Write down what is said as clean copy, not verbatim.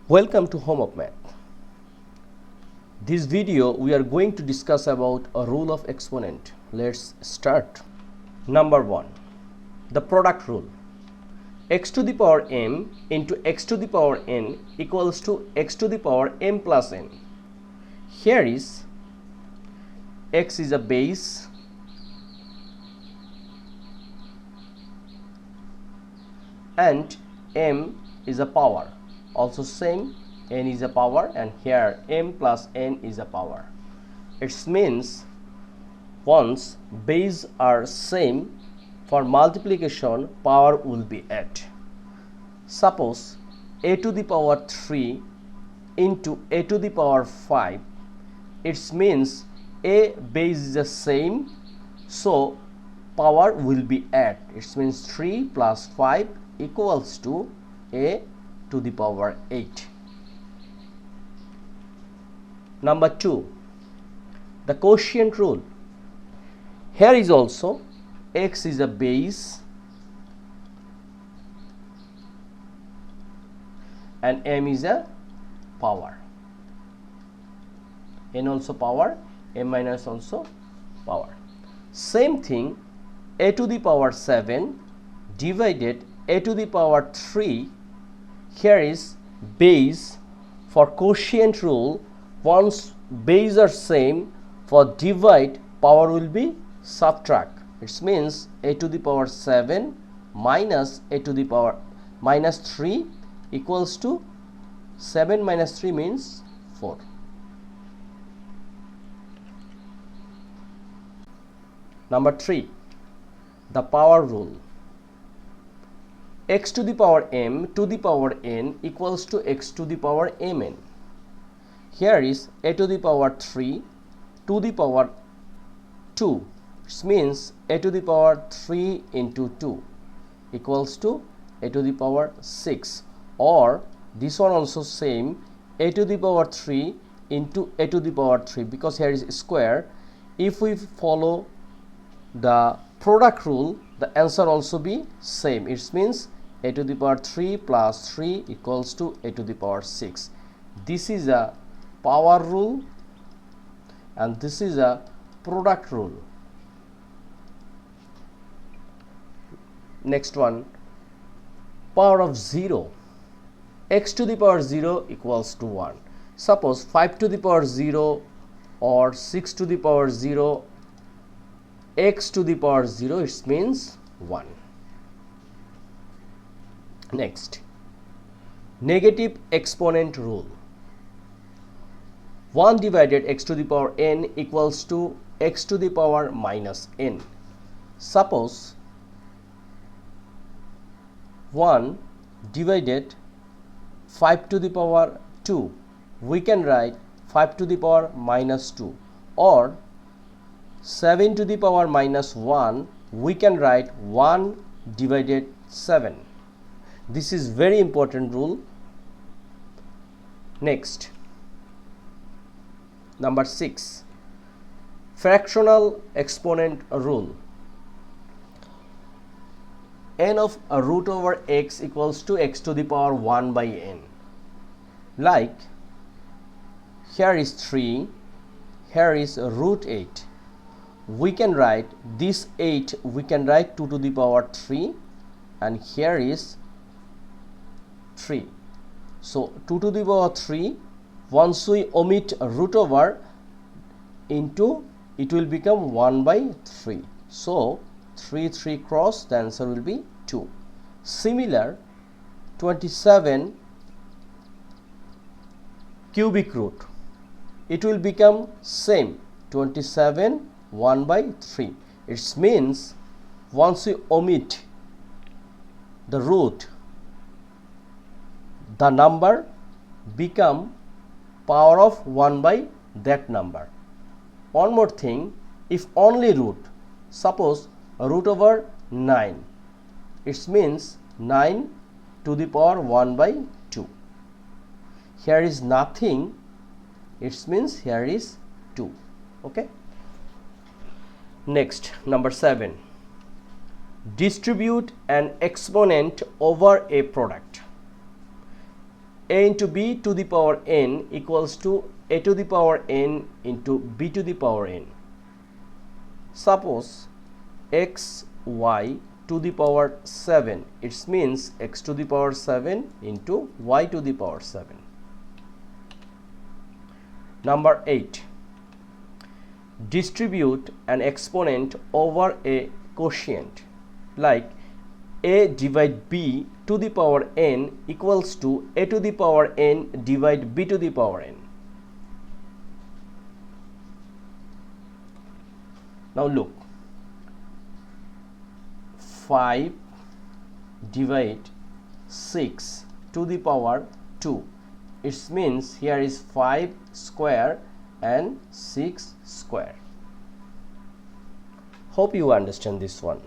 Welcome to Home of Math. This video we are going to discuss about a rule of exponent. Let's start. Number 1. The product rule. X to the power m into x to the power n equals to x to the power m plus n. Here is x is a base and m is a power. Also same, n is a power, and here m plus n is a power. It means once base are same, for multiplication power will be 8. Suppose a to the power 3 into a to the power 5, it means a base is the same, so power will be 8. It means 3 plus 5 equals to a to the power 8. Number 2, the quotient rule. Here is also x is a base and m is a power. N also power, m minus also power. Same thing, a to the power 7 divided a to the power 3. Here is base. For quotient rule, once base are same, for divide power will be subtract. It means a to the power 7 minus a to the power minus 3 equals to 7 minus 3 means 4. Number 3, the power rule. X to the power m to the power n equals to x to the power mn. Here is a to the power 3 to the power 2. It means a to the power 3 into 2 equals to a to the power 6, or this one also same, a to the power 3 into a to the power 3, because here is square. If we follow the product rule, the answer also be same. It means a to the power 3 plus 3 equals to a to the power 6. This is a power rule and this is a product rule. Next one, power of 0. X to the power 0 equals to 1. Suppose 5 to the power 0 or 6 to the power 0, x to the power 0, it means 1. Next, negative exponent rule. 1 divided x to the power n equals to x to the power minus n. Suppose 1 divided 5 to the power 2, we can write 5 to the power minus 2, or 7 to the power minus 1, we can write 1 divided 7. This is very important rule. Next, number 6, fractional exponent rule. N of a root over x equals to x to the power 1 by n. Like here is 3, here is root 8. We can write this 8, we can write 2 to the power 3, and here is 3. So 2 to the power 3, once we omit a root over into, it will become 1 by 3. So 3 cross, the answer will be 2. Similar, 27 cubic root, it will become same, 27 1 by 3. It means once we omit the root, the number become power of 1 by that number. One more thing, if only root, suppose root over 9, it means 9 to the power 1 by 2. Here is nothing, it means here is 2. Okay. Next, number 7, distribute an exponent over a product. a into b to the power n equals to a to the power n into b to the power n. Suppose x y to the power 7, it means x to the power 7 into y to the power 7. Number 8. Distribute an exponent over a quotient, like a divide b to the power n equals to a to the power n divide b to the power n. Now look, 5 divide 6 to the power 2. It means here is 5 square and 6 square. Hope you understand this one.